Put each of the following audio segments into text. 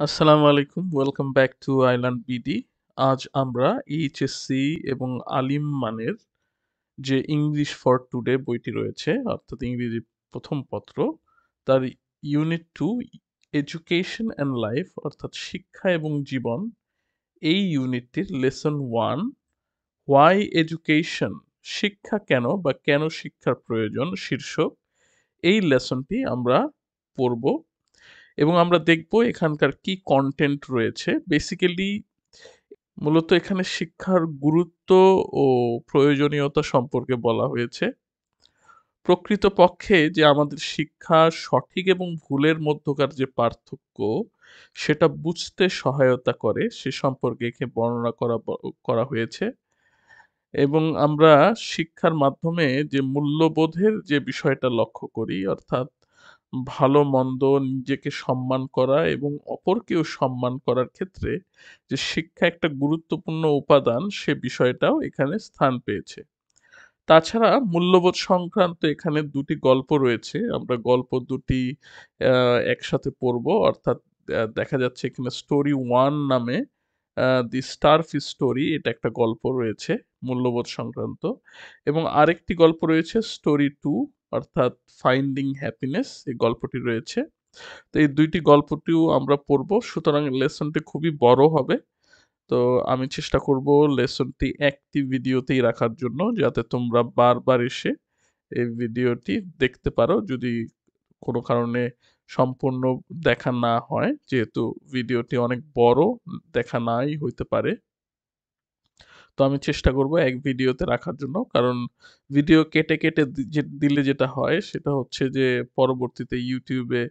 আসসালামু আলাইকুম। Welcome back to island BD. আজ আমরা এইচএসসি এবং আলিম মানের যে ইংলিশ ফর টুডে বইটি রয়েছে, অর্থাৎ ইংরেজি প্রথম পত্র, তার ইউনিট 2 এডুকেশন অ্যান্ড লাইফ অর্থাৎ শিক্ষা এবং জীবন, এই ইউনিটটির লেসন 1 হোয়াই এডুকেশন, শিক্ষা কেন বা কেন শিক্ষার প্রয়োজন শীর্ষক এই লেসনটি আমরা পড়ব এবং আমরা দেখব এখানকার কি কন্টেন্ট রয়েছে। বেসিক্যালি মূলত এখানে শিক্ষার গুরুত্ব ও প্রয়োজনীয়তা সম্পর্কে বলা হয়েছে। প্রকৃতপক্ষে যে আমাদের শিক্ষা সঠিক এবং ভুলের মধ্যকার যে পার্থক্য সেটা বুঝতে সহায়তা করে সে সম্পর্কে এখানে বর্ণনা করা হয়েছে এবং আমরা শিক্ষার মাধ্যমে যে মূল্যবোধের যে বিষয়টা লক্ষ্য করি, অর্থাৎ ভালো মন্দ, নিজেকে সম্মান করা এবং অপরকেও সম্মান করার ক্ষেত্রে যে শিক্ষা একটা গুরুত্বপূর্ণ উপাদান সে বিষয়টাও এখানে স্থান পেয়েছে। তাছাড়া মূল্যবোধ সংক্রান্ত এখানে দুটি গল্প রয়েছে। আমরা গল্প দুটি একসাথে পড়বো, অর্থাৎ দেখা যাচ্ছে এখানে স্টোরি ওয়ান নামে দি স্টারফিশ স্টোরি, এটা একটা গল্প রয়েছে মূল্যবোধ সংক্রান্ত, এবং আরেকটি গল্প রয়েছে স্টোরি টু অর্থাৎ ফাইন্ডিং হ্যাপিনেস, এই গল্পটি রয়েছে। তো এই দুইটি গল্পটিও আমরা পড়বো, সুতরাং লেসনটি খুবই বড় হবে। তো আমি চেষ্টা করব লেসনটি একটি ভিডিওতেই রাখার জন্য, যাতে তোমরা বারবার এসে এই ভিডিওটি দেখতে পারো যদি কোনো কারণে সম্পূর্ণ দেখা না হয়, যেহেতু ভিডিওটি অনেক বড়, দেখা নাই হইতে পারে। তো আমি চেষ্টা করব এক ভিডিওতে রাখার জন্য, কারণ ভিডিও কেটে কেটে দিলে যেটা হয় সেটা হচ্ছে যে পরবর্তীতে ইউটিউবে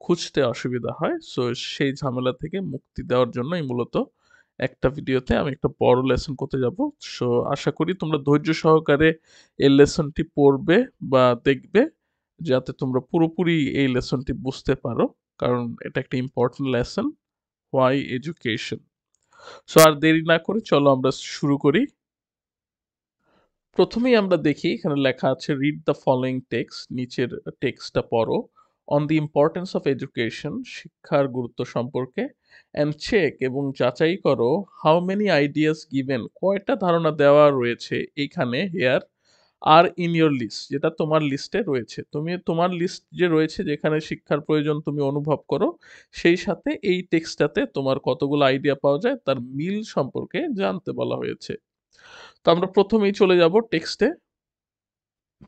খুঁজতে অসুবিধা হয়। সো সেই ঝামেলা থেকে মুক্তি দেওয়ার জন্যই মূলত একটা ভিডিওতে আমি একটা বড় লেসন করতে যাব। সো আশা করি তোমরা ধৈর্য সহকারে এই লেসনটি পড়বে বা দেখবে, যাতে তোমরা পুরোপুরি এই লেসনটি বুঝতে পারো, কারণ এটা একটা important lesson, why education. So আর দেরি না করে চলো আমরা শুরু করি। প্রথমেই আমরা দেখি এখানে লেখা আছে রিড দ্য ফলোয়িং টেক্সট, নিচের টেক্সটটা পড়ো, on the importance of education, শিক্ষার গুরুত্ব সম্পর্কে, অ্যান্ড চেক এবং যাচাই করো হাউ মেনি আইডিয়াস গিভেন, কয়টা ধারণা দেওয়া রয়েছে এইখানে here are in your list, যেটা তোমার লিস্টে রয়েছে। তুমি তোমার লিস্ট যে রয়েছে যেখানে শিক্ষার প্রয়োজন তুমি অনুভব করো, সেই সাথে এই টেক্সটটাতে তোমার কতগুলো আইডিয়া পাওয়া যায় তার মিল সম্পর্কে জানতে বলা হয়েছে। তো আমরা প্রথমেই চলে যাব টেক্সটে।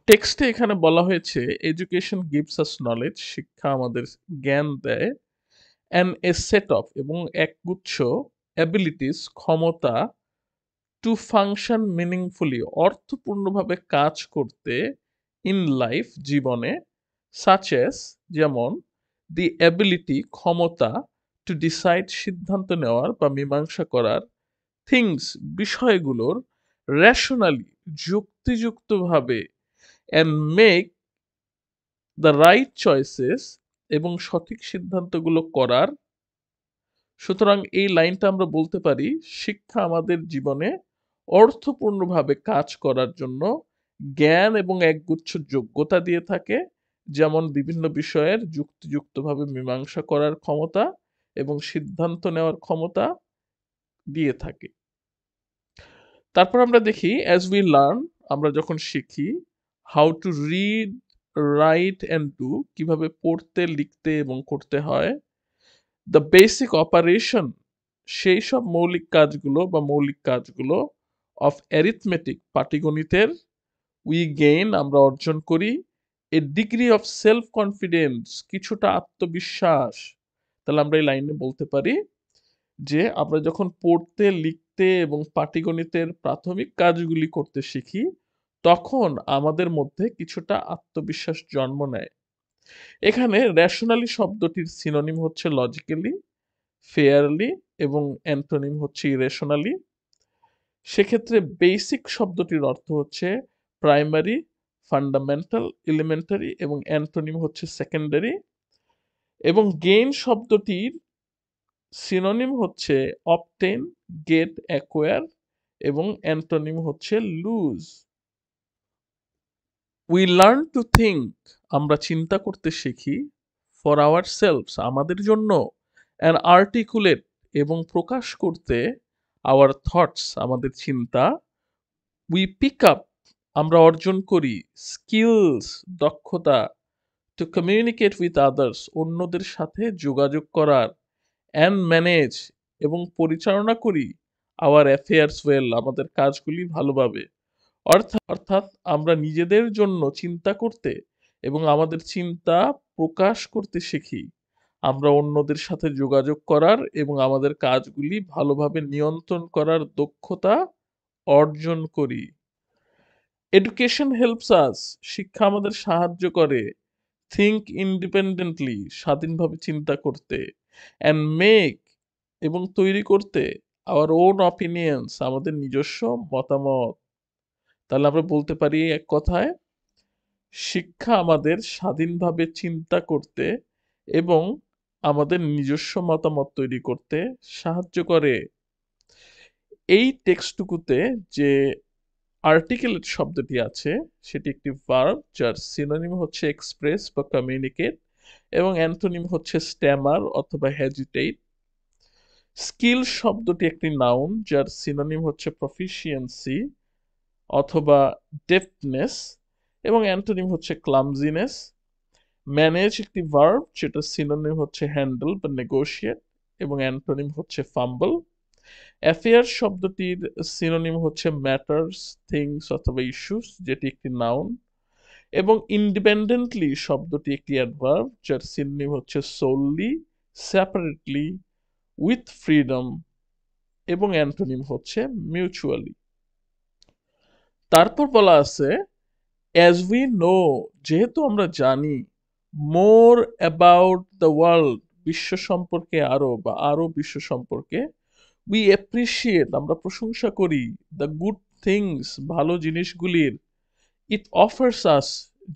টেক্সটে এখানে বলা হয়েছে এডুকেশন গিভস আস নলেজ, শিক্ষা আমাদের জ্ঞান দেয়, অ্যান্ড এ সেট অফ এবং একগুচ্ছ অ্যাবিলিটিস ক্ষমতা, টু ফাংশন মিনিংফুলি অর্থপূর্ণভাবে কাজ করতে, ইন লাইফ জীবনে, সাচ এস যেমন, দি অ্যাবিলিটি ক্ষমতা, টু ডিসাইড সিদ্ধান্ত নেওয়ার বা মীমাংসা করার, থিংস বিষয়গুলোর, রেশনালি যুক্তিযুক্তভাবে, and make the right choices এবং সঠিক সিদ্ধান্তগুলো করার। সুতরাং এই লাইনটা আমরা বলতে পারি শিক্ষা আমাদের জীবনে অর্থপূর্ণভাবে কাজ করার জন্য জ্ঞান এবং একগুচ্ছ যোগ্যতা দিয়ে থাকে, যেমন বিভিন্ন বিষয়ের যুক্তিযুক্তভাবে মীমাংসা করার ক্ষমতা এবং সিদ্ধান্ত নেওয়ার ক্ষমতা দিয়ে থাকে। তারপর আমরা দেখি অ্যাজ উই লার্ন, আমরা যখন শিখি, how to read, right and do, কিভাবে পড়তে লিখতে এবং করতে হয়, দ্য বেসিক অপারেশন, সেই সব মৌলিক কাজগুলো বা মৌলিক কাজগুলো, অফ অ্যারিথমেটিক পাটিগণিতের, উই গেইন আমরা অর্জন করি, এ ডিগ্রি অফ সেলফ কনফিডেন্স কিছুটা আত্মবিশ্বাস। তাহলে আমরা এই লাইনে বলতে পারি যে আমরা যখন পড়তে লিখতে এবং পাটিগণিতের প্রাথমিক কাজগুলি করতে শিখি, তখন আমাদের মধ্যে কিছুটা আত্মবিশ্বাস জন্ম নেয়। এখানে রেশনালি শব্দটির সিনোনিম হচ্ছে লজিক্যালি, ফেয়ারলি এবং অ্যান্টোনিম হচ্ছে ইরেশনালি। সেক্ষেত্রে বেসিক শব্দটির অর্থ হচ্ছে প্রাইমারি, ফান্ডামেন্টাল, এলিমেন্টারি এবং অ্যান্টোনিম হচ্ছে সেকেন্ডারি, এবং গেইন শব্দটির সিনোনিম হচ্ছে অবটেন, গেট, অ্যাকোয়ার এবং অ্যান্টোনিম হচ্ছে lose. We learn to think, আমরা চিন্তা করতে শিখি, ফর আওয়ার সেলফস আমাদের জন্য, অ্যান্ড আর্টিকুলেট এবং প্রকাশ করতে আওয়ার থটস আমাদের চিন্তা, উই পিক আপ আমরা অর্জন করি স্কিলস দক্ষতা টু কমিউনিকেট উইথ আদার্স অন্যদের সাথে যোগাযোগ করার, অ্যান্ড ম্যানেজ এবং পরিচালনা করি আওয়ার অ্যাফেয়ার্স ওয়েল আমাদের কাজগুলি ভালোভাবে। অর্থাৎ আমরা নিজেদের জন্য চিন্তা করতে এবং আমাদের চিন্তা প্রকাশ করতে শিখি। আমরা অন্যদের সাথে যোগাযোগ করার এবং আমাদের কাজগুলি ভালোভাবে নিয়ন্ত্রণ করার দক্ষতা অর্জন করি। এডুকেশন হেল্পস আস শিক্ষা আমাদের সাহায্য করে থিঙ্ক ইন্ডিপেন্ডেন্টলি স্বাধীনভাবে চিন্তা করতে, অ্যান্ড মেক এবং তৈরি করতে আওয়ার ওন অপিনিয়ন্স আমাদের নিজস্ব মতামত। তাহলে আমরা বলতে পারি এক কথায়, শিক্ষা আমাদের স্বাধীনভাবে চিন্তা করতে এবং আমাদের নিজস্ব মতামত তৈরি করতে সাহায্য করে। এই টেক্সটটুকুতে যে আর্টিকেলেট শব্দটি আছে সেটি একটি ভার্ব যার সিনোনিম হচ্ছে এক্সপ্রেস বা কমিউনিকেট এবং অ্যান্টোনিম হচ্ছে স্ট্যামার অথবা হেজিটেট। স্কিল শব্দটি একটি নাউন যার সিনোনিম হচ্ছে প্রফিসিয়েন্সি অথবা ডেপথনেস এবং অ্যান্টোনিম হচ্ছে ক্লামজিনেস। ম্যানেজ একটি ভার্ব যেটা সিনোনিম হচ্ছে হ্যান্ডেল বা নেগোশিয়েট এবং অ্যান্টোনিম হচ্ছে ফাম্বল। অ্যাফেয়ার শব্দটির সিনোনিম হচ্ছে ম্যাটার্স থিংস অথবা ইস্যুস যেটি একটি নাউন এবং ইন্ডিপেন্ডেন্টলি শব্দটি একটি অ্যাডভার্ব যার সিনোনিম হচ্ছে সোললি সেপারেটলি উইথ ফ্রিডম এবং অ্যান্টোনিম হচ্ছে মিউচুয়ালি। তারপর বলা আছে অ্যাজ উই নো যেহেতু আমরা জানি মোর অ্যাবাউট দ্য ওয়ার্ল্ড বিশ্ব সম্পর্কে আরো বা আরো বিশ্ব সম্পর্কে, উই অ্যাপ্রিসিয়েট আমরা প্রশংসা করি দ্য গুড থিংস ভালো জিনিসগুলির, ইট অফার্স আস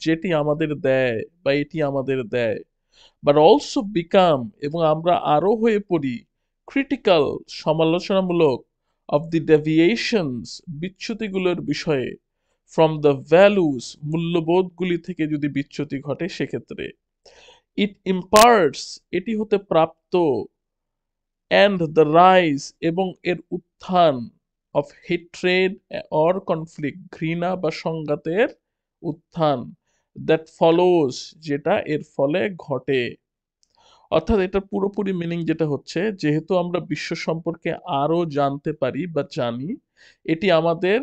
যেটি আমাদের দেয় বা এটি আমাদের দেয়, বাট অলসো বিকাম এবং আমরা আরো হয়ে পড়ি ক্রিটিক্যাল সমালোচনামূলক অফ দি ডেভিয়েশনস বিচ্যুতিগুলোর বিষয়ে ফ্রম দ্য ভ্যালুস মূল্যবোধগুলি থেকে যদি বিচ্যুতি ঘটে সেক্ষেত্রে। ইট ইম্পার্টস এটি হতে প্রাপ্ত, অ্যান্ড দ্য রাইজ এবং এর উত্থান অফ হেট্রেড অর কনফ্লিক্ট ঘৃণা বা সংঘাতের উত্থান, দ্যাট ফলোজ যেটা এর ফলে ঘটে। অর্থাৎ এটা পুরোপুরি মিনিং যেটা হচ্ছে যেহেতু আমরা বিশ্ব সম্পর্কে আরো জানতে পারি বা জানি, এটি আমাদের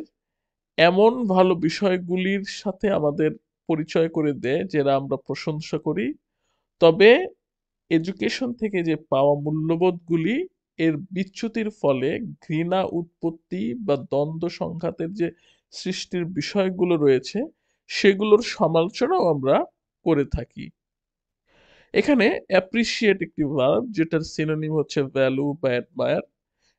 এমন ভালো বিষয়গুলির সাথে আমাদের পরিচয় করে দেয় যেটা আমরা প্রশংসা করি। তবে এডুকেশন থেকে যে পাওয়া মূল্যবোধগুলি এর বিচ্যুতির ফলে ঘৃণা উৎপত্তি বা দ্বন্দ্ব সংঘাতের যে সৃষ্টির বিষয়গুলো রয়েছে সেগুলোর সমালোচনাও আমরা করে থাকি। এখানে অ্যাপ্রিসিয়েট একটি ভার্ব যেটার সিনোনিম হচ্ছে ভ্যালু বা অ্যাডমায়ার,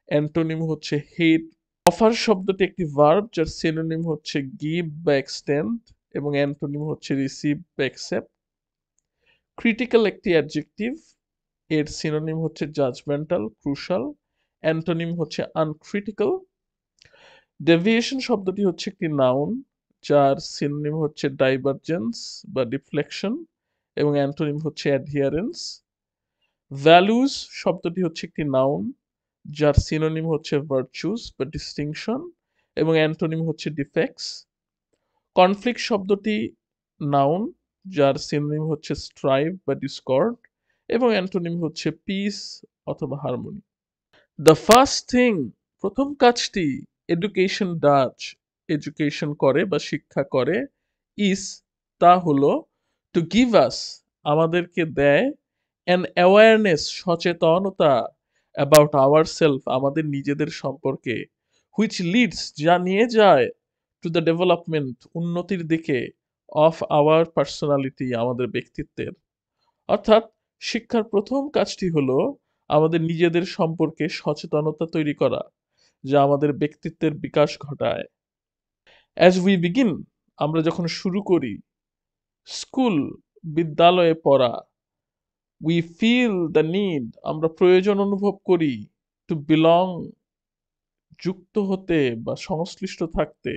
অ্যান্টোনিম হচ্ছে হেট। অফার শব্দটি একটি ভার্ব যার সিনোনিম হচ্ছে গিভ বা এক্সটেন্ড এবং অ্যান্টোনিম হচ্ছে রিসিভ বা অ্যাকসেপ্ট। ক্রিটিক্যাল একটি অ্যাডজেক্টিভ, এর সিনোনিম হচ্ছে জাজমেন্টাল ক্রুশাল, অ্যান্টোনিম হচ্ছে আনক্রিটিক্যাল। ডেভিয়েশন শব্দটি হচ্ছে একটি নাউন যার সিনোনিম হচ্ছে ডাইভারজেন্স বা ডিফ্লেকশন এবং অ্যান্টোনিম হচ্ছে অ্যাডহিয়ারেন্স। ভ্যালুস শব্দটি হচ্ছে একটি নাউন যার সিনোনিম হচ্ছে ভার্চুস বা ডিস্টিংশন এবং অ্যান্টোনিম হচ্ছে ডিফেক্টস। কনফ্লিক্ট শব্দটি নাউন যার সিনোনিম হচ্ছে স্ট্রাইভ বা ডিসকর্ড এবং অ্যান্টোনিম হচ্ছে পিস অথবা হারমোনি। দ্য ফার্স্ট থিং প্রথম কাজটি এডুকেশন ডাচ এডুকেশন করে বা শিক্ষা করে ইস তা হলো টু গিভ আস আমাদেরকে দেয় অ্যান অ্যাওয়ারনেস সচেতনতা অ্যাবাউট আওয়ার সেলফ আমাদের নিজেদের সম্পর্কে, হুইচ লিডস যা নিয়ে যায় টু দ্য ডেভেলপমেন্ট উন্নতির দিকে অফ আওয়ার পার্সোনালিটি আমাদের ব্যক্তিত্বের। অর্থাৎ শিক্ষার প্রথম কাজটি হলো আমাদের নিজেদের সম্পর্কে সচেতনতা তৈরি করা যা আমাদের ব্যক্তিত্বের বিকাশ ঘটায়। অ্যাজ উই বিগিন আমরা যখন শুরু করি স্কুল বিদ্যালয়ে পড়া, উই ফিল দ্য নিড আমরা প্রয়োজন অনুভব করি টু বিলং যুক্ত হতে বা সংশ্লিষ্ট থাকতে,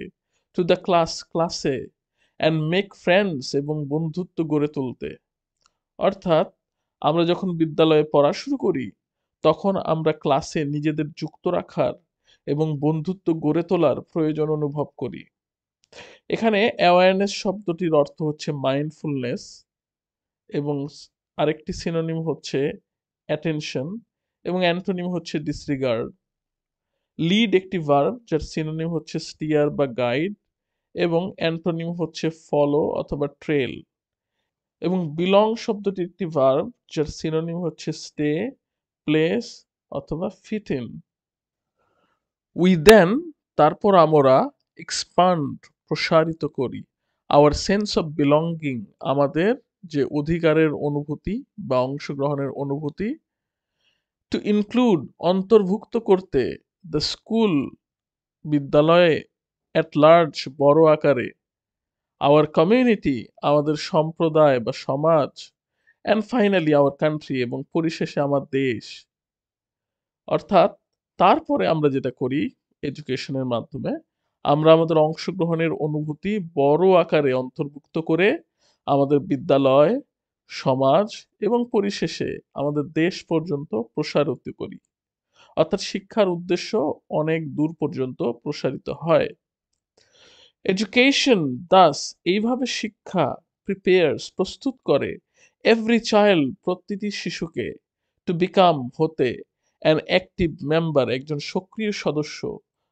টু দ্য ক্লাসে, অ্যান্ড মেক ফ্রেন্ডস এবং বন্ধুত্ব গড়ে তুলতে। অর্থাৎ আমরা যখন বিদ্যালয়ে পড়া শুরু করি তখন আমরা ক্লাসে নিজেদের যুক্ত রাখার এবং বন্ধুত্ব গড়ে তোলার প্রয়োজন অনুভব করি। এখানে অ্যাওয়ারনেস শব্দটির অর্থ হচ্ছে মাইন্ডফুলনেস এবং আরেকটি সিনোনিম হচ্ছে অ্যাটেনশন এবং অ্যান্টোনিম হচ্ছে ডিসরিগার্ড। লিড একটি ভার্ব যার সিনোনিম হচ্ছে স্টিয়ার বা গাইড এবং অ্যান্টোনিম হচ্ছে ফলো অথবা ট্রেল। এবং বিলং শব্দটি একটি ভার্ব যার সিনোনিম হচ্ছে স্টে, প্লেস অথবা ফিট ইন। উই দেন তারপর আমরা এক্সপান্ড প্রসারিত করি আওয়ার সেন্স অফ বিলঙ্গিং আমাদের যে অধিকারের অনুভূতি বা অংশগ্রহণের অনুভূতি, টু ইনক্লুড অন্তর্ভুক্ত করতে দ্য স্কুল বিদ্যালয়ে, অ্যাট লার্জ বড় আকারে, আওয়ার কমিউনিটি আমাদের সম্প্রদায় বা সমাজ, অ্যান্ড ফাইনালি আওয়ার কান্ট্রি এবং পরিশেষে আমার দেশ। অর্থাৎ তারপরে আমরা যেটা করি এডুকেশনের মাধ্যমে, আমরা আমাদের অংশগ্রহণের অনুভূতি বড় আকারে অন্তর্ভুক্ত করে আমাদের বিদ্যালয়, সমাজ এবং পরিশেষে আমাদের দেশ পর্যন্ত প্রসারিত করি। অর্থাৎ শিক্ষার উদ্দেশ্য অনেক দূর পর্যন্ত প্রসারিত হয়। এডুকেশন দাস এইভাবে শিক্ষা প্রিপেয়ার্স প্রস্তুত করে এভরি চাইল্ড প্রতিটি শিশুকে টু বিকাম হতে অ্যান অ্যাক্টিভ মেম্বার একজন সক্রিয় সদস্য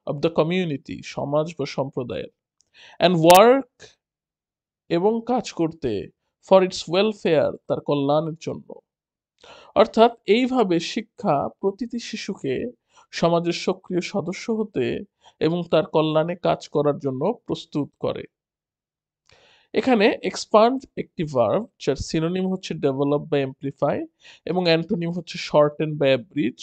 অব দ্য কমিউনিটি সমাজ বা সম্প্রদায়ের, অ্যান্ড ওয়ার্ক এবং কাজ করতে ফর ইটস ওয়েলফেয়ার তার কল্যাণের জন্য। অর্থাৎ এইভাবে শিক্ষা প্রতিটি শিশুকে সমাজের সক্রিয় সদস্য হতে এবং তার কল্যাণে কাজ করার জন্য প্রস্তুত করে। এখানে এক্সপান্ড একটি ভার্ব যার সিনোনিম হচ্ছে ডেভেলপ বা এমপ্লিফাই এবং অ্যান্টোনিম হচ্ছে শর্টেন বা অ্যাব্রিজ।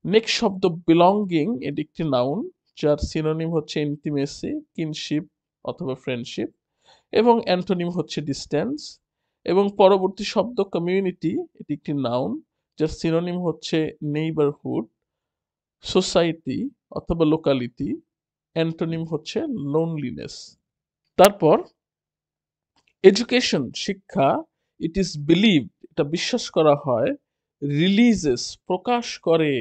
নেক্সট শব্দ বিলঙ্গিং, এটি একটি নাউন যার সিনোনিম হচ্ছে ইন্টিমেসি, কিনশিপ অথবা ফ্রেন্ডশিপ এবং অ্যান্টোনিম হচ্ছে ডিস্টেন্স। এবং পরবর্তী শব্দ কমিউনিটি, এটি একটি নাউন যার সিনোনিম হচ্ছে নেইবারহুড, সোসাইটি অথবা লোকালিটি, অ্যান্টোনিম হচ্ছে লোনলিনেস। তারপর এডুকেশন শিক্ষা, ইট ইজ বিলিভ এটা বিশ্বাস করা হয়, রিলিজেস প্রকাশ করে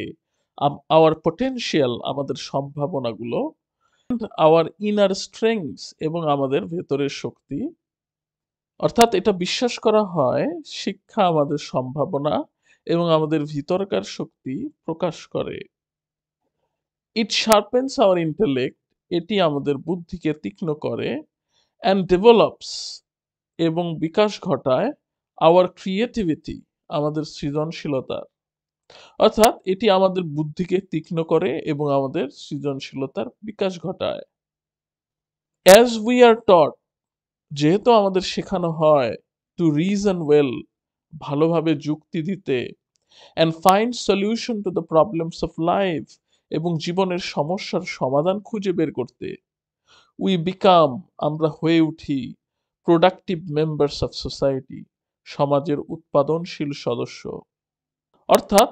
আওয়ার পটেনশিয়াল আমাদের সম্ভাবনাগুলো, আওয়ার ইনার স্ট্রেংথস এবং আমাদের ভেতরের শক্তি। অর্থাৎ এটা বিশ্বাস করা হয় শিক্ষা আমাদের সম্ভাবনা এবং আমাদের ভিতরকার শক্তি প্রকাশ করে। ইট শার্পেন্স আওয়ার ইন্টেলেক্ট এটি আমাদের বুদ্ধিকে তীক্ষ্ণ করে, অ্যান্ড ডেভেলপস এবং বিকাশ ঘটায় আওয়ার ক্রিয়েটিভিটি আমাদের সৃজনশীলতা। অর্থাৎ এটি আমাদের বুদ্ধিকে তীক্ষ্ণ করে এবং আমাদের সৃজনশীলতার বিকাশ ঘটায়। অ্যাজ উই আর টট যেহেতু আমাদের শেখানো হয় টু রিজন ওয়েল ভালোভাবে যুক্তি দিতে, and find solution to the problems of life এবং জীবনের সমস্যার সমাধান খুঁজে বের করতে, উই বিকাম আমরা হয়ে উঠি প্রোডাক্টিভ মেম্বার্স অফ সোসাইটি সমাজের উৎপাদনশীল সদস্য। অর্থাৎ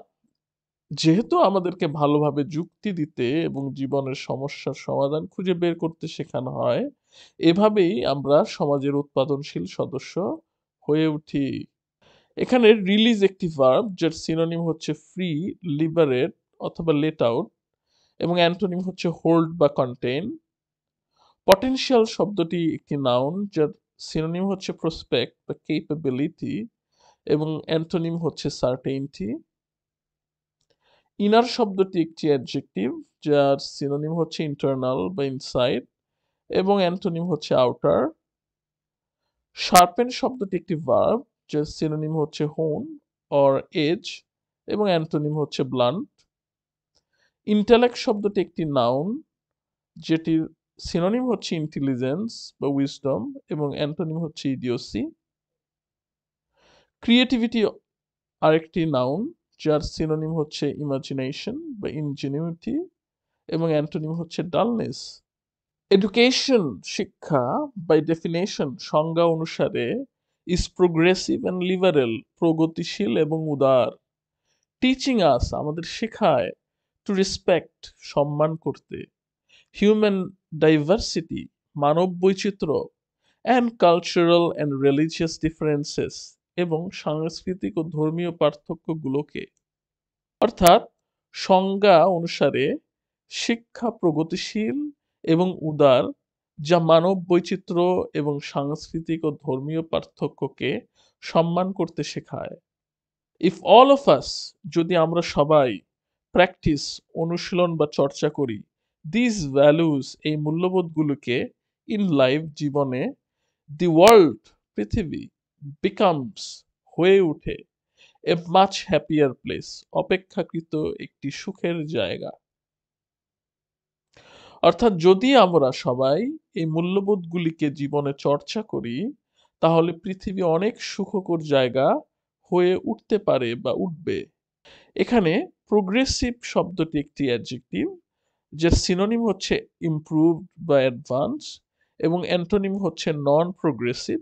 যেহেতু আমাদেরকে ভালোভাবে যুক্তি দিতে এবং জীবনের সমস্যার সমাধান খুঁজে বের করতে শেখানো হয়, এভাবেই আমরা সমাজের উৎপাদনশীল সদস্য হয়ে উঠি। এখানে রিলিজ একটি ভার্ব যার সিনোনিম হচ্ছে ফ্রি, লিবারেট অথবা লেট আউট এবং অ্যান্টোনিম হচ্ছে হোল্ড বা কন্টেইন। পটেনশিয়াল শব্দটি একটি নাউন যার সিনোনিম হচ্ছে প্রসপেক্ট বা কেপেবিলিটি এবং অ্যান্টোনিম হচ্ছে সার্টেইনটি। ইনার শব্দটি একটি অ্যাডজেক্টিভ যার সিনোনিম হচ্ছে ইন্টারনাল বা ইনসাইড এবং অ্যান্টোনিম হচ্ছে আউটার। শার্পেন শব্দটি একটি ভার্ব যার সিনোনিম হচ্ছে হোন অর এজ এবং অ্যান্টোনিম হচ্ছে ব্লান্ট। ইন্টেলেক্ট শব্দটি একটি নাউন যেটির সিনোনিম হচ্ছে ইন্টেলিজেন্স বা উইজডম এবং অ্যান্টোনিম হচ্ছে ইডিওসি। ক্রিয়েটিভিটি আরেকটি নাউন যার সিনোনিম হচ্ছে ইমাজিনেশন বা ইনজেনিউইটি এবং অ্যান্টোনিম হচ্ছে ডালনেস। এডুকেশন শিক্ষা বাই ডেফিনেশন সংজ্ঞা অনুসারে ইজ প্রোগ্রেসিভ অ্যান্ড লিবারেল প্রগতিশীল এবং উদার। টিচিং আস আমাদের শেখায় টু রেসপেক্ট সম্মান করতে, হিউম্যান ডাইভার্সিটি মানব বৈচিত্র্য, and cultural and religious differences এবং সাংস্কৃতিক ও ধর্মীয় পার্থক্যগুলোকে। অর্থাৎ সংজ্ঞা অনুসারে শিক্ষা প্রগতিশীল এবং উদার, যা মানব বৈচিত্র্য এবং সাংস্কৃতিক ও ধর্মীয় পার্থক্যকে সম্মান করতে শেখায়। ইফ অল অফ আস, যদি আমরা সবাই প্র্যাকটিস, অনুশীলন বা চর্চা করি দিস ভ্যালুস, এই মূল্যবোধগুলোকে ইন লাইফ, জীবনে, দি ওয়ার্ল্ড, পৃথিবী, বিকামস, হয়ে ওঠে এ মাচ হ্যাপিয়ার প্লেস, অপেক্ষাকৃত একটি সুখের জায়গা। অর্থাৎ যদি আমরা সবাই এই মূল্যবোধগুলিকে জীবনে চর্চা করি, তাহলে পৃথিবী অনেক সুখকর জায়গা হয়ে উঠতে পারে বা উঠবে। এখানে প্রোগ্রেসিভ শব্দটি একটি অ্যাডজেক্টিভ, যার সিনোনিম হচ্ছে ইমপ্রুভড বা অ্যাডভান্স, এবং অ্যান্টোনিম হচ্ছে নন প্রোগ্রেসিভ।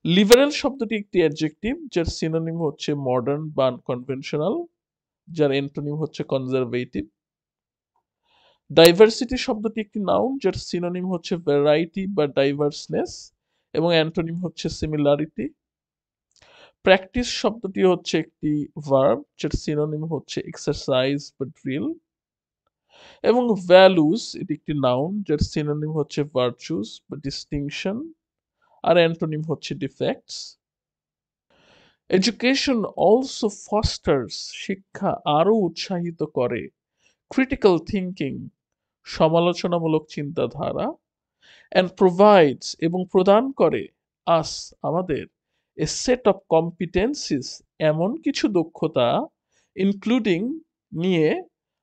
লিবারেল শব্দটি একটি অ্যাডজেক্টিভ, যার সিনোনিম হচ্ছে মডার্ন বা আনকনভেনশনাল, যার অ্যান্টোনিম হচ্ছে কনজারভেটিভ। ডাইভার্সিটি শব্দটি একটি নাউন, যার সিনোনিম হচ্ছে ভ্যারাইটি বা ডাইভার্সনেস, এবং অ্যান্টোনিম হচ্ছে সিমিলারিটি। প্র্যাকটিস শব্দটি হচ্ছে একটি ভার্ব, যার সিনোনিম হচ্ছে এক্সারসাইজ বা ড্রিল। এবং ভ্যালুস, এটি একটি নাউন, যার সিনোনিম হচ্ছে ভার্চুস বা ডিস্টিংশন, আর অ্যান্টোনিম হচ্ছে ডিফেক্টস। এডুকেশন অলসো ফস্টার্স, শিক্ষা আরও উৎসাহিত করে ক্রিটিক্যাল থিঙ্কিং, সমালোচনামূলক চিন্তাধারা, অ্যান্ড প্রোভাইডস, এবং প্রদান করে আস, আমাদের, এ সেট অফ কম্পিটেন্সিস, এমন কিছু দক্ষতা, ইনক্লুডিং, নিয়ে,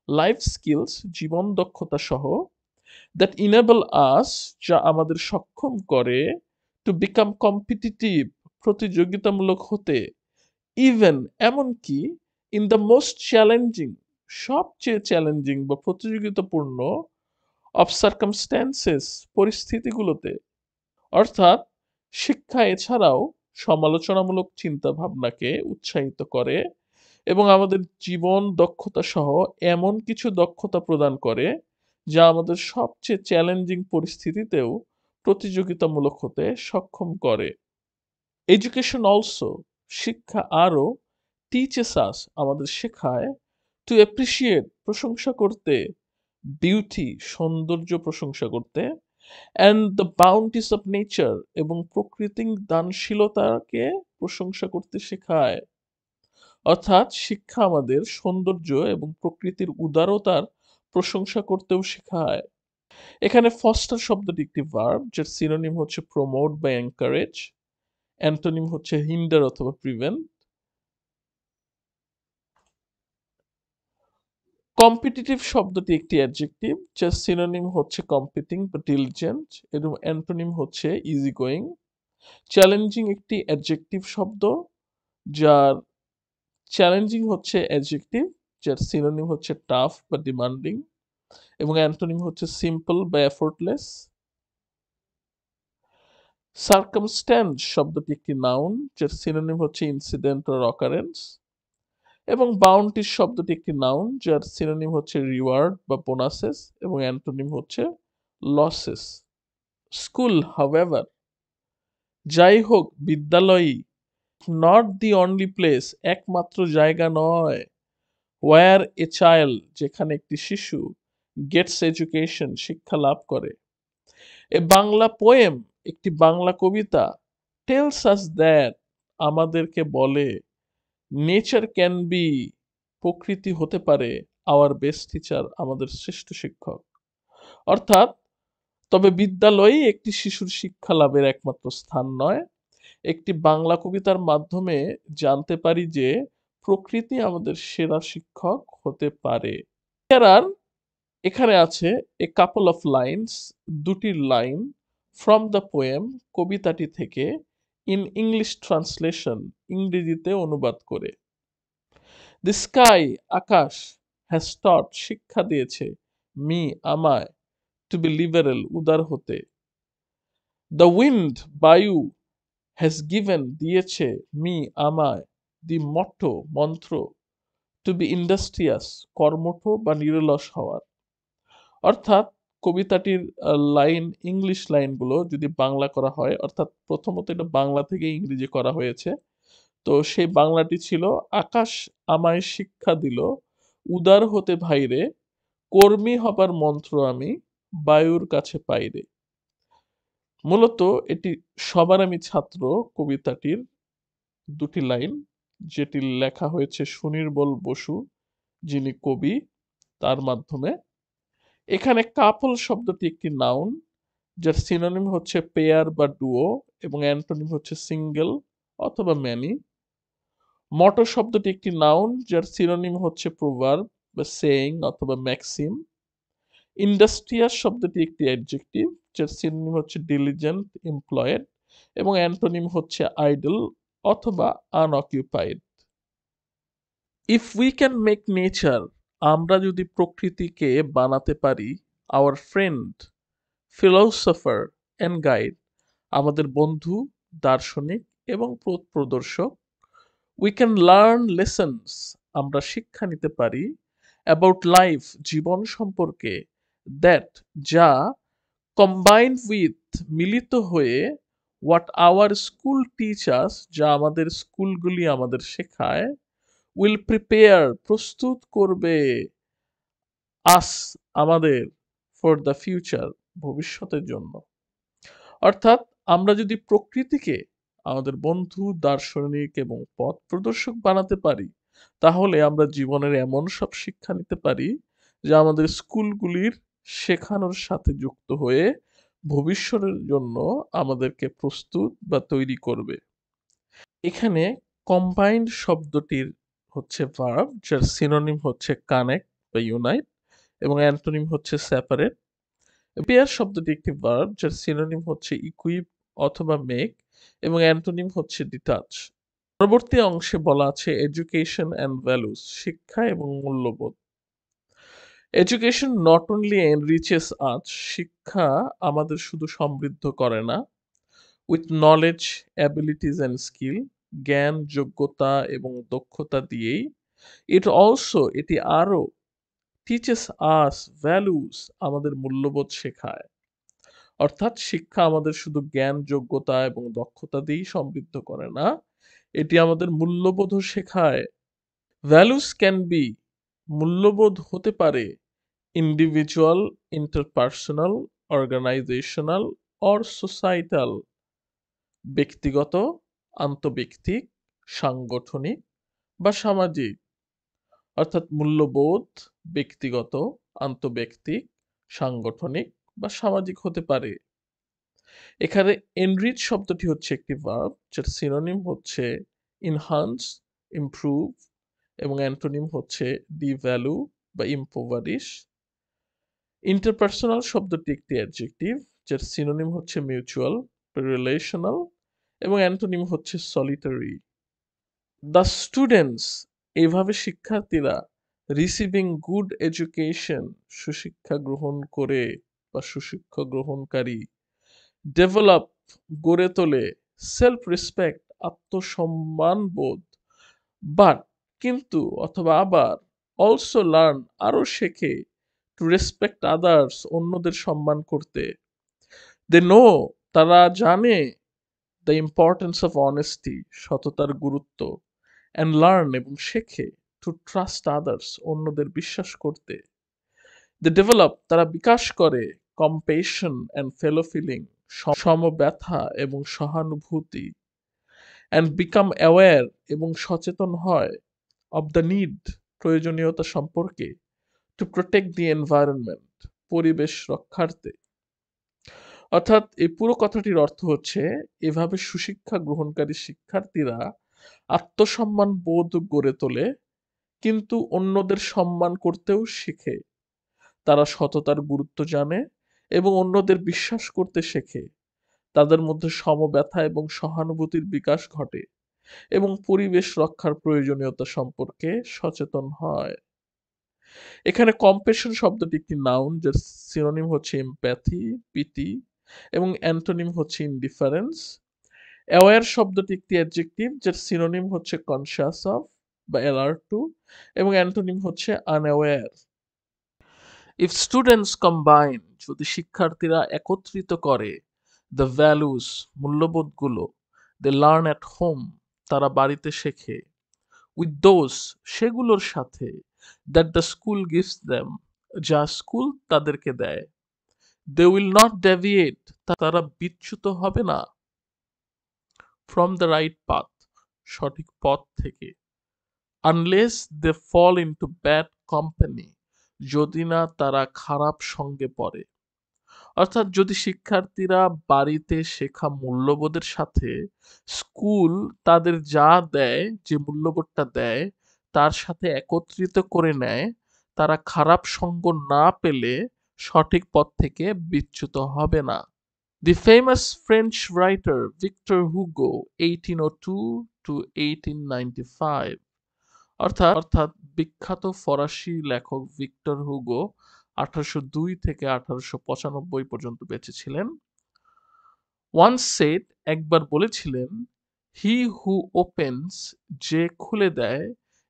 লাইফ স্কিলস, জীবন দক্ষতা সহ, দ্যাট ইনেবল আস, যা আমাদের সক্ষম করে, টু বিকাম কম্পিটিটিভ, প্রতিযোগিতামূলক হতে, ইভেন, এমনকি, ইন দ্য মোস্ট চ্যালেঞ্জিং, সবচেয়ে চ্যালেঞ্জিং বা প্রতিযোগিতাপূর্ণ, অফ সার্কামস্ট্যান্সেস, পরিস্থিতিগুলোতে। অর্থাৎ শিক্ষা এছাড়াও সমালোচনামূলক চিন্তা ভাবনাকে উৎসাহিত করে এবং আমাদের জীবন দক্ষতা সহ এমন কিছু দক্ষতা প্রদান করে যা আমাদের সবচেয়ে চ্যালেঞ্জিং পরিস্থিতিতেও প্রতিযোগিতামূলক হতে সক্ষম করে। এডুকেশন অলসো, শিক্ষা আরও, টিচেস আস, আমাদের শেখায়, টু অ্যাপ্রিসিয়েট, প্রশংসা করতে, বিউটি, সৌন্দর্য প্রশংসা করতে, and the bounties of nature, এবং প্রকৃতির দানশীলতাকে প্রশংসা করতে শেখায়। অর্থাৎ শিক্ষা আমাদের সৌন্দর্য এবং প্রকৃতির উদারতার প্রশংসা করতেও শেখায়। এখানে ফস্টার শব্দটি একটি ভার্ব, যার সিনোনিম হচ্ছে প্রমোট বা এনকারেজ, অ্যান্টোনিম হচ্ছে হিন্ডার অথবা প্রিভেন্ট। কম্পিটিটিভ শব্দটি একটি অ্যাডজেক্টিভ, যার সিনোনিম হচ্ছে কম্পিটিং বা ডিলিজেন্ট, এবং অ্যান্টোনিম হচ্ছে ইজি গোয়িং। চ্যালেঞ্জিং একটি অ্যাডজেক্টিভ শব্দ, যার চ্যালেঞ্জিং হচ্ছে অ্যাডজেক্টিভ, যার সিনোনিম হচ্ছে টাফ বা ডিমান্ডিং, এবং অ্যান্টোনিম হচ্ছে সিম্পল বা এফোর্টলেস। সার্কামস্ট্যান্স শব্দটি একটি নাউন, যার সিনোনিম হচ্ছে ইনসিডেন্ট অর অকারেন্স, এবং বাউন্টিস শব্দটি একটি নাউন, যার সিনোনিম হচ্ছে রিওয়ার্ড বা বোনাসেস, এবং অ্যান্টোনিম হচ্ছে লসেস। স্কুল, হাউএভার, যাই হোক, বিদ্যালয়ই, নট দি অনলি প্লেস, একমাত্র জায়গা নয়, ওয়্যার এ চাইল্ড, যেখানে একটি শিশু, গেটস এডুকেশন, শিক্ষা লাভ করে। এ বাংলা পোয়েম, একটি বাংলা কবিতা, টেলস আস দ্যাট, আমাদেরকে বলে, নেচার ক্যান বি, প্রকৃতি হতে পারে, আওয়ার বেস্ট টিচার, আমাদের শ্রেষ্ঠ শিক্ষক। অর্থাৎ তবে বিদ্যালয়ই একটি শিশুর শিক্ষা লাভের একমাত্র স্থান নয়। একটি বাংলা কবিতার মাধ্যমে জানতে পারি যে প্রকৃতি আমাদের সেরা শিক্ষক হতে পারে। আর এখানে আছে এ কাপল অফ লাইন্স, দুটি লাইন, ফ্রম দ্য পোয়েম, কবিতাটি থেকে, ইন ইংলিশ ট্রান্সলেশন, ইংরেজিতে অনুবাদ করে। দ্য স্কাই, আকাশ, হ্যাজ টট, শিক্ষা দিয়েছে, মি, আমায়, টু বি লিবারেল, উদার হতে। দ্য উইন্ড, বায়ু, হ্যাজ গিভেন, দিয়েছে, মি, আমায়, দি মট্টো, মন্ত্র, টু বি ইন্ডাস্ট্রিয়াস, কর্মঠ বা নিরলস হওয়ার। অর্থাৎ কবিতাটির লাইন, ইংলিশ লাইনগুলো যদি বাংলা করা হয়, অর্থাৎ প্রথমত এটা বাংলা থেকে ইংরেজি করা হয়েছে, তো সেই বাংলাটি ছিল, আকাশ আমায় শিক্ষা দিল, উদার হতে ভাইরে, কর্মী হবার মন্ত্র আমি বায়ুর কাছে পাইরে। মূলত এটি সবার আমি ছাত্র কবিতাটির দুটি লাইন, যেটি লেখা হয়েছে সুনির্মল বসু, যিনি কবি, তার মাধ্যমে। এখানে কাপল শব্দটি একটি নাউন, যার সিনোনিম হচ্ছে পেয়ার বা ডুও, এবং অ্যান্টোনিম হচ্ছে সিঙ্গেল অথবা ম্যানি। মটো শব্দটি একটি নাউন, যার সিনোনিম হচ্ছে প্রোভার্ব বা সেইং অথবা ম্যাক্সিম। ইন্ডাস্ট্রিয়াস শব্দটি একটি অ্যাডজেক্টিভ, যার সিনোনিম হচ্ছে ডিলিজেন্ট, এমপ্লয়েড, এবং অ্যান্টোনিম হচ্ছে আইডল অথবা unoccupied. If we can make nature, আমরা যদি প্রকৃতিকে বানাতে পারি, our friend, philosopher and guide, আমাদের বন্ধু, দার্শনিক এবং পথ প্রদর্শক। উই ক্যান লার্ন লেসন্স, আমরা শিক্ষা নিতে পারি, অ্যাবাউট লাইফ, জীবন সম্পর্কে, দ্যাট, যা, কম্বাইন্ড উইথ, মিলিত হয়ে, হোয়াট আওয়ার স্কুল টিচার্স, যা আমাদের স্কুলগুলি আমাদের শেখায়, উইল প্রিপেয়ার, প্রস্তুত করবে, আস, আমাদের, ফর দ্য ফিউচার, ভবিষ্যতের জন্য। অর্থাৎ আমরা যদি প্রকৃতিকে আমাদের বন্ধু, দার্শনিক এবং পথ প্রদর্শক বানাতে পারি, তাহলে আমরা জীবনের এমন সব শিক্ষা নিতে পারি যা আমাদের স্কুলগুলির শেখানোর সাথে যুক্ত হয়ে ভবিষ্যতের জন্য আমাদেরকে প্রস্তুত বা তৈরি করবে। এখানে কম্বাইন্ড শব্দটির হচ্ছে ভার্ব, যার সিনোনিম হচ্ছে কানেক্ট বা ইউনাইট, এবং অ্যান্টোনিম হচ্ছে সেপারেট। পেয়ার শব্দটি একটি ভার্ব, যার সিনোনিম হচ্ছে ইকুইপ অথবা মেক, এবং অ্যান্টোনিম হচ্ছে ডিটাচ। পরবর্তী অংশে বলা আছে এডুকেশন অ্যান্ড ভ্যালুস, শিক্ষা এবং মূল্যবোধ। এডুকেশন নট অনলি এনরিচেস আস, শিক্ষা আমাদের শুধু সমৃদ্ধ করে না, with knowledge, abilities and skill, জ্ঞান, যোগ্যতা এবং দক্ষতা দিয়েই, এটি আরো টিচেস আস ভ্যালুস, আমাদের মূল্যবোধ শেখায়। অর্থাৎ শিক্ষা আমাদের শুধু জ্ঞান, যোগ্যতা এবং দক্ষতা দিয়েই সমৃদ্ধ করে না, এটি আমাদের মূল্যবোধও শেখায়। ভ্যালুস ক্যান বি, মূল্যবোধ হতে পারে, individual, interpersonal, organizational or societal, ব্যক্তিগত, আন্তঃব্যক্তিক, সাংগঠনিক বা সামাজিক। অর্থাৎ মূল্যবোধ ব্যক্তিগত, আন্তঃব্যক্তিক, সাংগঠনিক বা সামাজিক হতে পারে। এখানে এনরিচ শব্দটি হচ্ছে একটি ভার্ব, যার সিনোনিম হচ্ছে ইনহান্স, ইমপ্রুভ, এবং অ্যান্টোনিম হচ্ছে ডিভ্যালু বা ইম্পোভারিশ। ইন্টারপার্সোনাল শব্দটি একটি অ্যাডজেক্টিভ, যার সিনোনিম হচ্ছে মিউচুয়াল, রিলেশনাল, এবং অ্যান্টোনিম হচ্ছে সলিটারি। দ্য স্টুডেন্টস, এইভাবে শিক্ষার্থীরা, রিসিভিং গুড এডুকেশন, সুশিক্ষা গ্রহণ করে বা সুশিক্ষা গ্রহণকারী, ডেভেলপ, গড়ে তোলে, সেলফ রেসপেক্ট, আত্মসম্মান বোধ, বাট, কিন্তু অথবা আবার, অলসো লার্ন, আরো শেখে, টু রেসপেক্ট আদার্স, অন্যদের সম্মান করতে। দে নো, তারা জানে, দ্য ইম্পর্টেন্স অফ অনেস্টি, সততার গুরুত্ব, অ্যান্ড লার্ন, এবং শেখে, টু ট্রাস্ট আদার্স, অন্যদের বিশ্বাস করতে। দে ডেভেলপ, তারা বিকাশ করে, কম্পেশন অ্যান্ড ফেলো ফিলিং, সমব্যথা এবং সহানুভূতি, অ্যান্ড বিকাম অ্যাওয়্যার, এবং সচেতন হয়, অব দ্য নিড, প্রয়োজনীয়তা সম্পর্কে, টু প্রোটেক্ট দি এনভায়রনমেন্ট, পরিবেশ রক্ষার্থে। অর্থাৎ এই পুরো কথাটির অর্থ হচ্ছে, এভাবে সুশিক্ষা গ্রহণকারী শিক্ষার্থীরা আত্মসম্মান বোধ গড়ে তোলে, কিন্তু অন্যদের সম্মান করতেও শিখে। তারা সততার গুরুত্ব জানে এবং অন্যদের বিশ্বাস করতে শেখে। তাদের মধ্যে সমব্যথা এবং সহানুভূতির বিকাশ ঘটে এবং পরিবেশ রক্ষার প্রয়োজনীয়তা সম্পর্কে সচেতন হয়। এখানে কম্প্যাশন শব্দটি একটি নাউন, যার সিনোনিম হচ্ছে এমপ্যাথি, পিটি, এবং অ্যান্টোনিম হচ্ছে ইনডিফারেন্স। অ্যাওয়্যার শব্দটি একটি অ্যাডজেক্টিভ, যার সিনোনিম হচ্ছে কনসিয়াস অফ বা অ্যালার্ট টু, এবং অ্যান্টোনিম হচ্ছে আনঅ্যাওয়্যার। ইফ স্টুডেন্টস কম্বাইন, যদি শিক্ষার্থীরা একত্রিত করে, দ্য ভ্যালুস, মূল্যবোধগুলো, দে লার্ন অ্যাট হোম, তারা বাড়িতে শেখে, উইথ দোজ সেগুলোর সাথে, that the school gives them যা স্কুল তাদেরকে দেয়। দে উইল নট ডেভিয়েট তারা বিচ্যুত হবে না, ফ্রম দ্য রাইট পাথ সঠিক পথ থেকে, আনলেস দে ফল ইনটু ব্যাড কোম্পানি যদি না তারা খারাপ সঙ্গে পড়ে। অর্থাৎ যদি শিক্ষার্থীরা বাড়িতে শেখা মূল্যবোধের সাথে স্কুল তাদের যা দেয়, যে মূল্যবোধটা দেয় তার সাথে একত্রিত করে নেয়, তারা খারাপ সঙ্গ না পেলে সঠিক পথ থেকে বিচ্যুত হবে না। The famous French writer Victor Hugo 1802 to 1895, অর্থাৎ বিখ্যাত ফরাসি লেখক ভিক্টর হুগো 1802 থেকে 1895 পর্যন্ত বেঁচে ছিলেন। ওয়ান্স সেড একবার বলেছিলেন, হি হু ওপেন্স যে খুলে দেয়,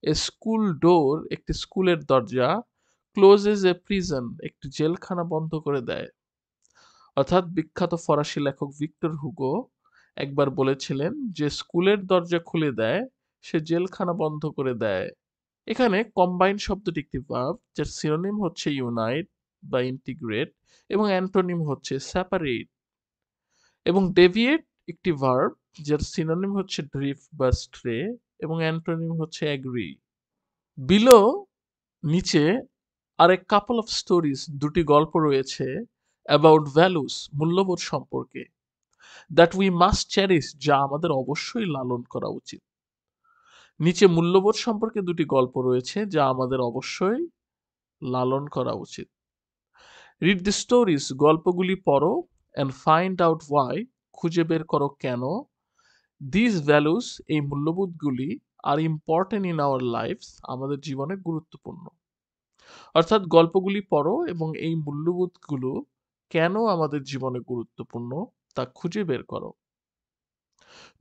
এ স্কুল ডোর একটি স্কুলের দরজা, ক্লোজেস এ প্রিজন একটি জেলখানা বন্ধ করে দেয়। অর্থাৎ বিখ্যাত ফরাসি লেখক ভিক্টর হুগো একবার বলেছিলেন, যে স্কুলের দরজা খুলে দেয় সে জেলখানা বন্ধ করে দেয়। এখানে কম্বাইন শব্দটি একটি ভার্ব যার সিনোনিম হচ্ছে ইউনাইট বা ইন্টিগ্রেট এবং অ্যান্টোনিম হচ্ছে সেপারেট, এবং ডেভিয়েট একটি ভার্ব যার সিনোনিম হচ্ছে ড্রিফট বা স্ট্রে এবং অ্যান্টোনিম হচ্ছে অ্যাগ্রি। বিলো নিচে আর এ কাপল অফ স্টোরিজ দুটি গল্প রয়েছে অ্যাবাউট ভ্যালুস মূল্যবোধ সম্পর্কে, দ্যাট উই মাস্ট চেরিশ যা আমাদের অবশ্যই লালন করা উচিত। নিচে মূল্যবোধ সম্পর্কে দুটি গল্প রয়েছে যা আমাদের অবশ্যই লালন করা উচিত। রিড দ্য স্টোরিজ গল্পগুলি পড়ো, অ্যান্ড ফাইন্ড আউট ওয়াই খুঁজে বের করো কেন, দিস ভ্যালুস এই মূল্যবোধগুলি আর ইম্পর্টেন্ট ইন আওয়ার লাইফস আমাদের জীবনে গুরুত্বপূর্ণ। অর্থাৎ গল্পগুলি পড়ো এবং এই মূল্যবোধগুলো কেন আমাদের জীবনে গুরুত্বপূর্ণ তা খুঁজে বের করো।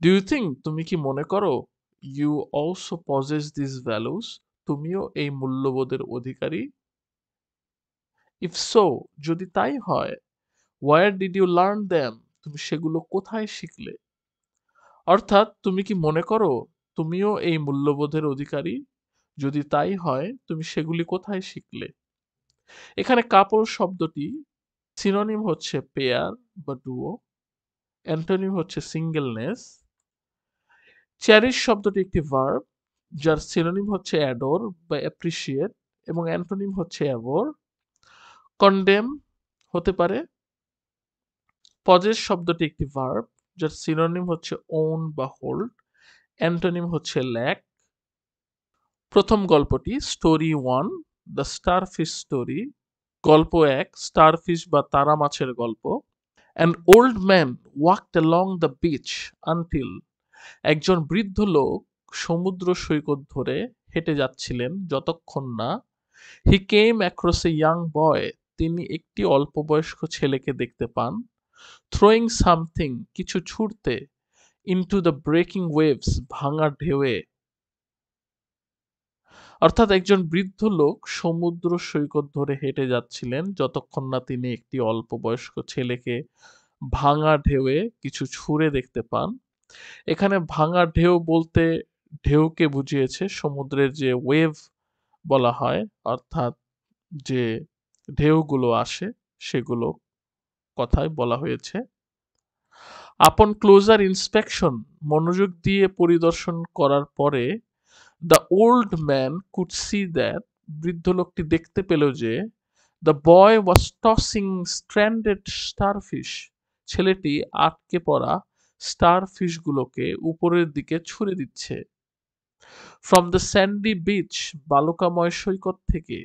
ডু ইউ থিঙ্ক তুমি কি মনে করো, you also possess this values তুমিও এই মূল্যবোধের অধিকারী? ইফ সো যদি তাই হয়, where did you learn them তুমি সেগুলো কোথায় শিখলে? অর্থাৎ তুমি কি মনে করো তুমিও এই মূল্যবোধের অধিকারী? যদি তাই হয় তুমি সেগুলি কোথায় শিখলে? এখানে কাপল শব্দটি সিনোনিম হচ্ছে পেয়ার বা ডুও, অ্যান্টোনিম হচ্ছে সিঙ্গেলনেস। চেরিশ শব্দটি একটি ভার্ব যার সিনোনিম হচ্ছে অ্যাডোর বা অ্যাপ্রিসিয়েট এবং অ্যান্টোনিম হচ্ছে অ্যাভোর। কন্ডেম হতে পারে। পজেস শব্দটি একটি ভার্ব যার সিনোনিম হচ্ছে ওন বা হোল্ড, অ্যান্টোনিম হচ্ছে ল্যাক। প্রথম গল্পটি স্টোরি 1 দ্য স্টারফিশ স্টোরি, গল্প 1 স্টারফিশ বা তারা মাছের গল্প। An old man walked along the beach until, একজন বৃদ্ধ লোক সমুদ্র সৈকত ধরে হেঁটে যাচ্ছিলেন যতক্ষণ না, হি কেম অ্যাক্রস এ ইয়াং বয় তিনি একটি অল্পবয়স্ক ছেলেকে দেখতে পান, থ্রোয়িং সামথিং কিছু ছুঁড়তে, ইনটু দ্য ব্রেকিং ওয়েভস ভাঙা ঢেউয়ে। অর্থাৎ একজন বৃদ্ধ লোক সমুদ্র সৈকত ধরে হেঁটে যাচ্ছিলেন যতক্ষণ না তিনি একটি অল্প বয়স্ক ছেলেকে ভাঙা ঢেউয়ে কিছু ছুঁড়ে দেখতে পান। এখানে ভাঙা ঢেউ বলতে ঢেউকে বুঝিয়েছে, সমুদ্রের যে ওয়েভ বলা হয়, অর্থাৎ যে ঢেউগুলো আসে সেগুলো কথায় বলা হয়েছে। আপন ক্লোজার ইন্সপেকশন মনোযোগ দিয়ে পরিদর্শন করার পরে, the old man could see that বৃদ্ধ লোকটি দেখতে পেল যে, the boy was tossing stranded starfish ছেলেটি আটকে পড়া স্টারফিশগুলোকে উপরের দিকে ছুঁড়ে দিচ্ছে। ফ্রম দ্য স্যান্ডি বিচ বালুকাময় সৈকত থেকে,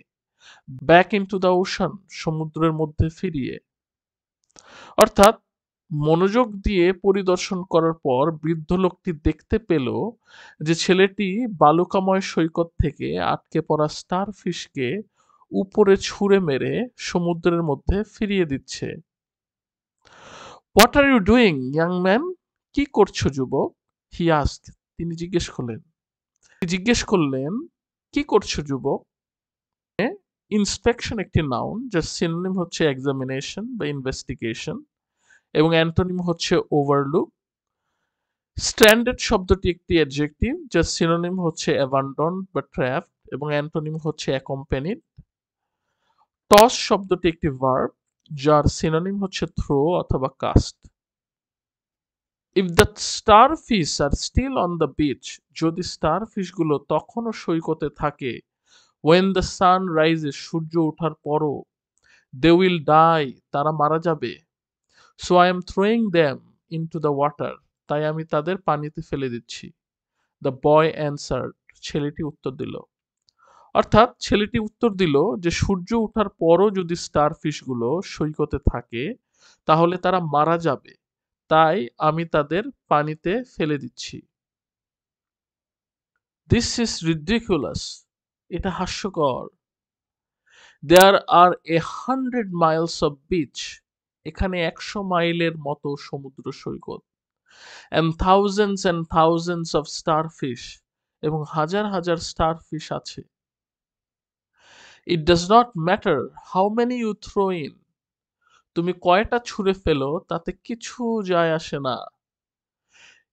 ব্যাক ইনটু দ্য ওশান সমুদ্রের মধ্যে ফিরিয়ে। অর্থাৎ মনোযোগ দিয়ে পরিদর্শন করার পর বৃদ্ধ লোকটি দেখতে পেল যে ছেলেটি বালুকাময় সৈকত থেকে আটকে পড়া স্টারফিশকে উপরে ছুঁড়ে মেরে সমুদ্রের মধ্যে ফিরিয়ে দিচ্ছে। What are you doing young man, কি করছো যুবক? হি আস্কড তিনি জিজ্ঞেস করলেন কি করছো যুবক? ইন্সপেকশন একটি নাউন যার সিনোনিম হচ্ছে এক্সামিনেশন বা ইনভেস্টিগেশন এবং অ্যান্টোনিম হচ্ছে ওভারলুক। স্ট্র্যান্ডেড শব্দটি একটি অ্যাডজেক্টিভ যার সিনোনিম হচ্ছে অ্যাবান্ডন্ড বা ট্র্যাপড এবং অ্যান্টোনিম হচ্ছে অ্যাকম্প্যানিড। টস শব্দটি একটি ভার্ব যার সিনোনিম হচ্ছে থ্রো অথবা cast. If the starfish are still on the beach, যদি স্টারফিশগুলো তখনও সৈকতে থাকে, ওয়েন দ্য সান রাইজেস, সূর্য ওঠার পরও, দে উইল ডাই, তারা মারা যাবে। So I am throwing them into the water, তাই আমি তাদের পানিতে ফেলে দিচ্ছি। দ্য বয় অ্যান্সার্ড, ছেলেটি উত্তর দিল। অর্থাৎ ছেলেটি উত্তর দিল যে সূর্য ওঠার পরও যদি স্টারফিশগুলো সৈকতে থাকে তাহলে তারা মারা যাবে, তাই আমি তাদের পানিতে ফেলে দিচ্ছি। দিস ইজ রিডিকুলাস, এটা হাস্যকর। There are 100 miles of beach, এখানে 100 মাইলের মতো সমুদ্র সৈকত। অ্যান্ড থাউজেন্ডস অফ স্টারফিশ, এবং হাজার হাজার স্টারফিশ আছে। It does not matter how many you throw in, তুমি কয়টা ছুঁড়ে ফেলো তাতে কিছু যায় আসে না।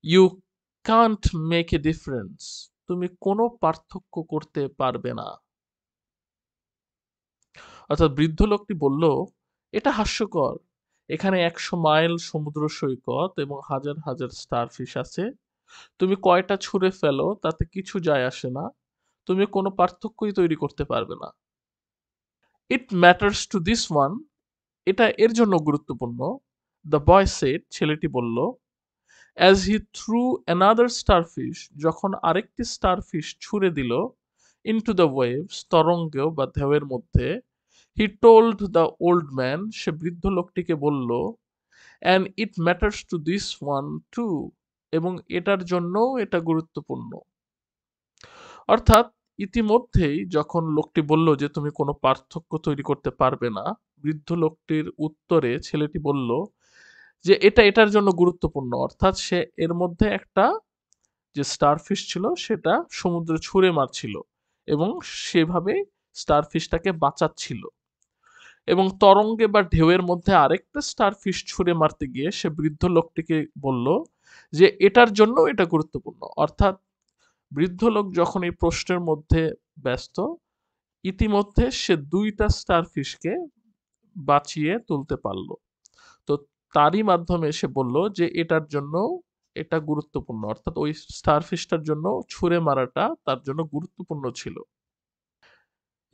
You can't make a difference, তুমি কোনো পার্থক্য করতে পারবে না। অর্থাৎ বৃদ্ধ লোকটি বলল, এটা হাস্যকর, এখানে 100 মাইল সমুদ্র সৈকত এবং হাজার হাজার স্টারফিশ আছে, তুমি কয়টা ছুঁড়ে ফেলো তাতে কিছু যায় আসে না, তুমি কোনো পার্থক্যই তৈরি করতে পারবে না। ইট ম্যাটার্স টু দিস ওয়ান, এটা এর জন্য গুরুত্বপূর্ণ। দ্য বয় সেড, ছেলেটি বলল। As he through another starfish, যখন আরেকটি স্টারফিশ ছুঁড়ে দিল, ইনটু দ্য ওয়েভস, তরঙ্গ বা ঢেউয়ের মধ্যে, he told the old man, সে বৃদ্ধ লোকটিকে বলল, and it matters to this one too, এবং এটার জন্যও এটা গুরুত্বপূর্ণ। অর্থাৎ ইতিমধ্যেই যখন লোকটি বলল যে তুমি কোনো পার্থক্য তৈরি করতে পারবে না, বৃদ্ধ লোকটির উত্তরে ছেলেটি বলল যে এটা এটার জন্য গুরুত্বপূর্ণ। অর্থাৎ সে এর মধ্যে একটা যে স্টারফিশ ছিল সেটা সমুদ্রে ছুঁড়ে মারছিল এবং সেভাবে স্টারফিশটাকে বাঁচাচ্ছিল, এবং তরঙ্গে বা ঢেউয়ের মধ্যে আরেকটা স্টারফিশ ছুঁড়ে মারতে গিয়ে সে বৃদ্ধ লোকটিকে বলল যে এটার জন্য এটা গুরুত্বপূর্ণ। অর্থাৎ বৃদ্ধ লোক যখন এই প্রশ্নের মধ্যে ব্যস্ত, ইতিমধ্যে সে দুইটা স্টারফিশকে বাঁচিয়ে তুলতে পারল। তো তারই মাধ্যমে সে বলল যে এটার জন্য এটা গুরুত্বপূর্ণ, অর্থাৎ ওই স্টারফিশটার জন্য ছুঁড়ে মারাটা তার জন্য গুরুত্বপূর্ণ ছিল।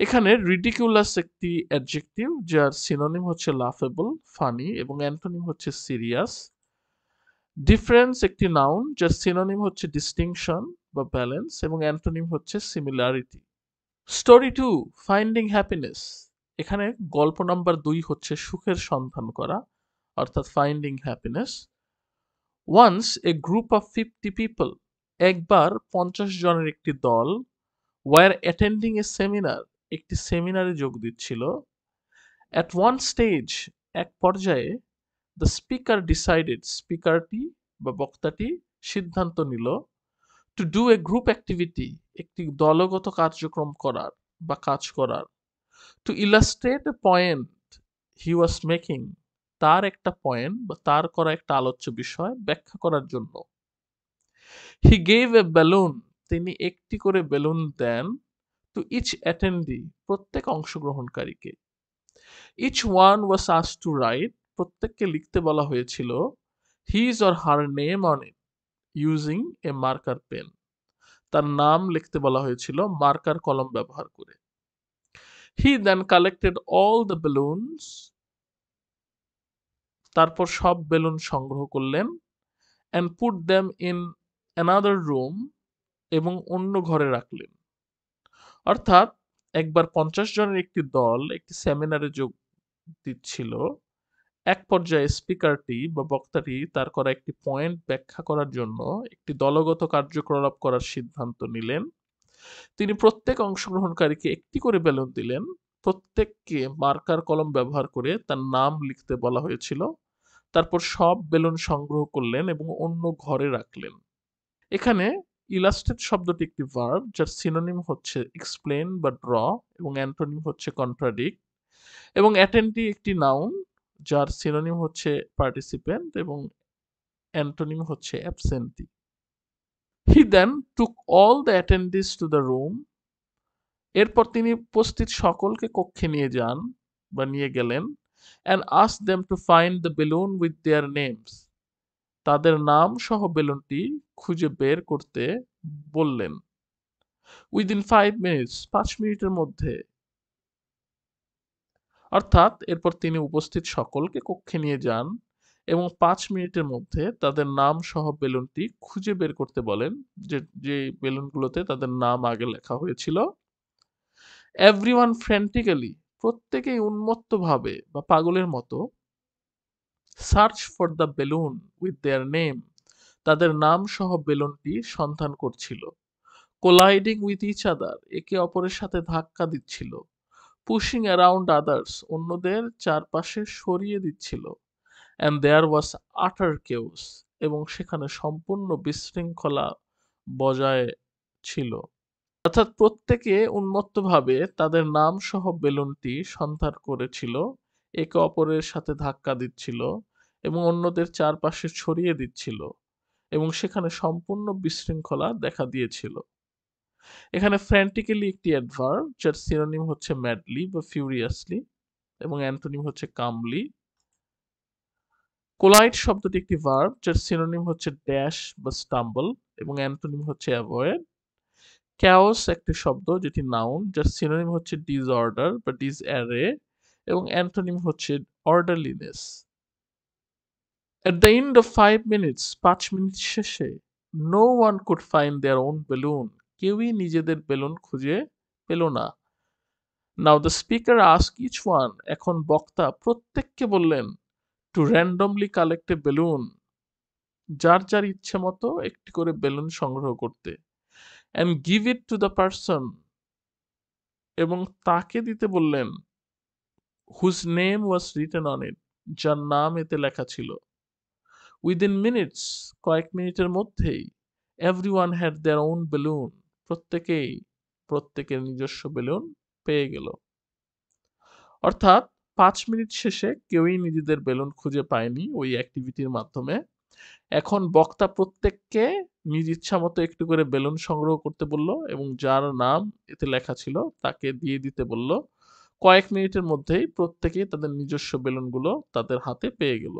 এখানে রিডিকুলাস একটি অ্যাডজেক্টিভ যার সিনোনিম হচ্ছে লাফেবল, ফানি, এবং অ্যান্টোনিম হচ্ছে সিরিয়াস। ডিফারেন্স একটি নাউন যার সিনোনিম হচ্ছে ডিস্টিংশন বা ব্যালেন্স এবং অ্যান্টোনিম হচ্ছে সিমিলারিটি। Story 2, finding happiness. এখানে গল্প নাম্বার 2 হচ্ছে সুখের সন্ধান করা, অর্থাৎ finding happiness. Once a group of 50 people, একবার 50 জনের একটি দল, ওয়ার অ্যাটেন্ডিং এ সেমিনার, একটি সেমিনারে যোগ দিচ্ছিল। অ্যাট ওয়ান স্টেজ, এক পর্যায়ে, দ্য স্পিকার ডিসাইডেড, স্পিকারটি বা বক্তাটি সিদ্ধান্ত নিল, to do a group activity, একটি দলগত কার্যক্রম করার বা কাজ করার। Two illustrate A point he was making, তার একটা পয়েন্ট বা তার করা একটা আলোচ্য বিষয় ব্যাখ্যা করার জন্য। হি গেভ এ বেলুন, তিনি একটি করে বেলুন দেন, টু ইচ অ্যাটেন্ডি, প্রত্যেক অংশগ্রহণকারীকে। Each one was asked to write, প্রত্যেককে লিখতে বলা হয়েছিল, his or her name on it using a marker pen, তার নাম লিখতে বলা হয়েছিল মার্কার কলম ব্যবহার করে। He then collected all the balloons, তারপর সব বেলুন সংগ্রহ করলেন, and put them in another room, এবং অন্য ঘরে রাখলেন। অর্থাৎ একবার 50 জনের একটি দল একটি সেমিনারে যোগ দিচ্ছিল, এক পর্যায়ে স্পিকারটি বা বক্তাটি তার করা একটি পয়েন্ট ব্যাখ্যা করার জন্য একটি দলগত কার্যকলাপ করার সিদ্ধান্ত নিলেন। তিনি প্রত্যেক অংশগ্রহণকারীকে একটি করে বেলুন দিলেন, প্রত্যেককে মার্কার কলম ব্যবহার করে তার নাম লিখতে বলা হয়েছিল, তারপর সব বেলুন সংগ্রহ করলেন এবং অন্য ঘরে রাখলেন। এখানে ইলাস্ট্রেট শব্দটি একটি ভার্ব যার সিনোনিম হচ্ছে এক্সপ্লেন বা ড্র এবং অ্যান্টোনিম হচ্ছে কন্ট্রাডিক্ট, এবং অ্যাটেন্ডি একটি নাউন যার সিনোনিম হচ্ছে পার্টিসিপেন্ট এবং অ্যান্টোনিম হচ্ছে absentee. He then took all the attendees to the room. এরপর তিনি উপস্থিত সকলকে কক্ষে নিয়ে যান বা নিয়ে গেলেন and asked them to find the balloon with their names. তাদের নাম সহ বেলুনটি খুঁজে বের করতে বললেন। Within 5 minutes, 5 মিনিটের মধ্যে। অর্থাৎ এরপর তিনি উপস্থিত সকলকে কক্ষে নিয়ে যান এবং 5 মিনিটের মধ্যে তাদের নাম সহ বেলুনটি খুঁজে বের করতে বলেন, যে বেলুনগুলোতে তাদের নাম আগে লেখা হয়েছিল। এভরিওয়ান ফ্র্যান্টিক্যালি, প্রত্যেকেই উন্মত্তভাবে বা পাগলের মতো, search for the balloon with their name, তাদের নাম সহ বেলুনটি সন্ধান করছিল। কোলাইডিং উইথ ইচ আদার, একে অপরের সাথে ধাক্কা দিচ্ছিল। পুশিং অ্যারাউন্ড আদার্স, অন্যদের চারপাশে সরিয়ে দিচ্ছিল। অ্যান্ড দেয়ার ওয়াজ আটার কেওস, এবং সেখানে সম্পূর্ণ বিশৃঙ্খলা বজায় ছিল। অর্থাৎ প্রত্যেকে উন্মত্তভাবে তাদের নাম সহ বেলুনটি সন্ধান করেছিল, একে অপরের সাথে ধাক্কা দিচ্ছিল এবং অন্যদের চারপাশে ছড়িয়ে দিচ্ছিল এবং সেখানে সম্পূর্ণ বিশৃঙ্খলা দেখা দিয়েছিল। এখানে ফ্র্যান্টিক্যালি একটি অ্যাডভার্ব, যার সিনোনিম হচ্ছে ম্যাডলি বা ফিউরিয়াসলি এবং অ্যান্টোনিম হচ্ছে কামলি। কোলাইড শব্দটি একটি ভার্ব, যার সিনোনিম হচ্ছে ড্যাশ বা স্টাম্বল এবং অ্যান্টোনিম হচ্ছে অ্যাভয়েড। ক্যাওস একটি শব্দ যেটি নাউন, যার সিনোনিম হচ্ছে ডিসঅর্ডার বা ডিসঅ্যারে এবং অ্যান্টোনিম হচ্ছে অর্ডারলিনেস। At the end of 5 minutes, 5 minute শেষে, no one could find their own balloon, কেউই নিজেদের বেলুন খুঁজে পেল না। Now the speaker asked each one, এখন বক্তা প্রত্যেককে বললেন, to randomly collect a balloon, যার যার ইচ্ছে মতো একটি করে বেলুন সংগ্রহ করতে, and give it to the person, এবং তাকে দিতে বললেন, whose name was written on it, যার নাম এতে লেখা ছিল। Within minutes, কয়েক মিনিটের মধ্যেই, everyone had their own balloon, প্রত্যেকেই প্রত্যেকের নিজস্ব বেলুন পেয়ে গেল। অর্থাৎ 5 মিনিট শেষে কেউই নিজেদের বেলুন খুঁজে পায়নি ওই অ্যাক্টিভিটির মাধ্যমে। এখন বক্তা প্রত্যেককে নিজ ইচ্ছা মতো একটু করে বেলুন সংগ্রহ করতে বলল এবং যার নাম এতে লেখা ছিল তাকে দিয়ে দিতে বলল। কয়েক মিনিটের মধ্যেই প্রত্যেকেই তাদের নিজস্ব বেলুনগুলো তাদের হাতে পেয়ে গেল।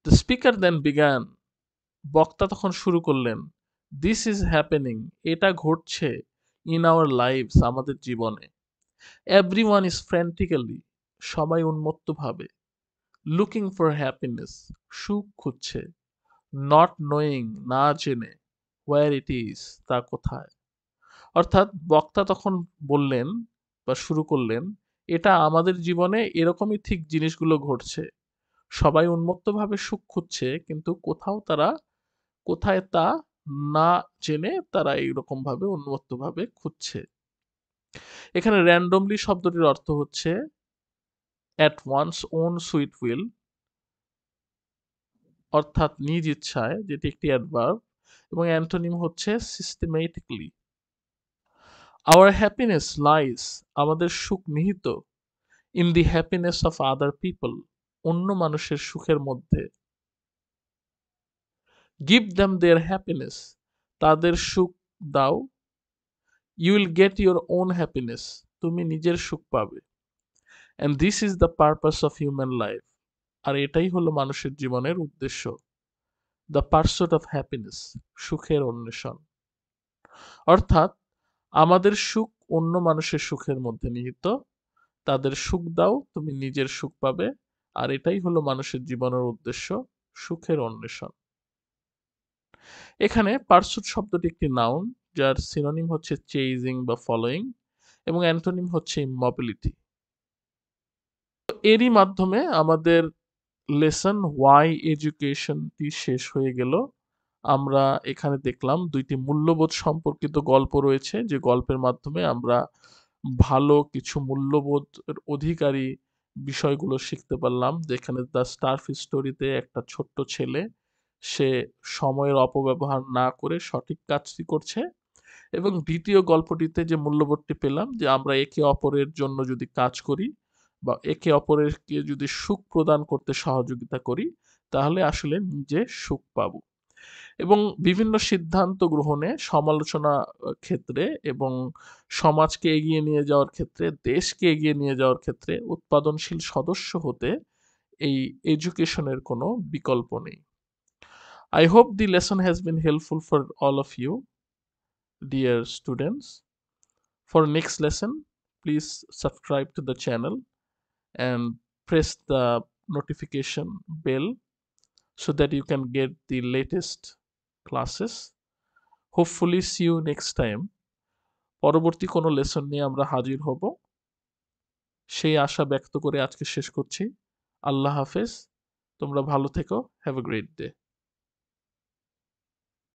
দ্য স্পিকার দেন বিগান, বক্তা তখন শুরু করলেন, দিস ইজ হ্যাপেনিং, এটা ঘটছে, ইন আওয়ার লাইভস, আমাদের জীবনে। এভরিওয়ান ইজ ফ্র্যান্টিক্যালি, সবাই উন্মত্তভাবে, লুকিং ফর হ্যাপিনেস, সুখ খুঁজছে, নট নোয়িং, না জেনে, হোয়ার ইট ইজ, তা কোথায়। অর্থাৎ বক্তা তখন বললেন বা শুরু করলেন, এটা আমাদের জীবনে এরকমই ঠিক জিনিসগুলো ঘটছে। সবাই উন্মত্তভাবে সুখ খুঁজছে, কিন্তু কোথায় তা না জেনে তারা এইরকম ভাবে উন্মত্তভাবে খুঁজছে। এখানে র্যান্ডমলি শব্দটির অর্থ হচ্ছে at one's own sweet will, অর্থাৎ নিজ ইচ্ছায়, যেটি একটি অ্যাডভার্ব, এবং অ্যান্টোনিম হচ্ছে সিস্টেমেটিকলি। আওয়ার হ্যাপিনেস লাইস, আমাদের সুখ নিহিত, in the happiness of other people, অন্য মানুষের সুখের মধ্যে। গিভ দ্যাম দেয়ার হ্যাপিনেস, তাদের সুখ দাও। You will get your own happiness, তুমি নিজের সুখ পাবে। And this is the purpose of human life, আর এটাই হলো মানুষের জীবনের উদ্দেশ্য। দ্য পারসুট অফ হ্যাপিনেস, সুখের অন্বেষণ। অর্থাৎ আমাদের সুখ অন্য মানুষের সুখের মধ্যে নিহিত, তাদের সুখ দাও, তুমি নিজের সুখ পাবে, আর এটাই হলো মানুষের জীবনের উদ্দেশ্য, সুখের অন্বেষণ। এখানে পারসুট শব্দটি একটি নাউন, যার সিনোনিম হচ্ছে চেজিং বা ফলোয়িং এবং অ্যান্টোনিম হচ্ছে ইমোবিলিটি। এরই মাধ্যমে আমাদের লেসন ওয়াই এডুকেশনটি শেষ হয়ে গেল। আমরা এখানে দেখলাম দুইটি মূল্যবোধ সম্পর্কিত গল্প রয়েছে, যে গল্পের মাধ্যমে আমরা ভালো কিছু মূল্যবোধের অধিকারী বিষয়গুলো শিখতে পারলাম। যেখানে দ্য স্টারফিশ স্টোরিতে একটা ছোট্ট ছেলে, সে সময়ের অপব্যবহার না করে সঠিক কাজটি করছে, এবং দ্বিতীয় গল্পটিতে যে মূল্যবোধটি পেলাম, যে আমরা একে অপরের জন্য যদি কাজ করি বা একে অপরকে যদি সুখ প্রদান করতে সহযোগিতা করি, তাহলে আসলে নিজে সুখ পাবো। এবং বিভিন্ন সিদ্ধান্ত গ্রহণে, সমালোচনা ক্ষেত্রে এবং সমাজকে এগিয়ে নিয়ে যাওয়ার ক্ষেত্রে, দেশকে এগিয়ে নিয়ে যাওয়ার ক্ষেত্রে উৎপাদনশীল সদস্য হতে এই এডুকেশনের কোনো বিকল্প নেই। I hope the lesson has been helpful for all of you, dear students. For next lesson, please subscribe to the channel and press the notification bell so that you can get the latest classes. Hopefully see you next time. পরবর্তী কোনো lesson নিয়ে আমরা হাজির হব, সেই আশা ব্যক্ত করে আজকে শেষ করছি। আল্লাহ হাফেজ। তোমরা ভালো থেকো। Have a great day.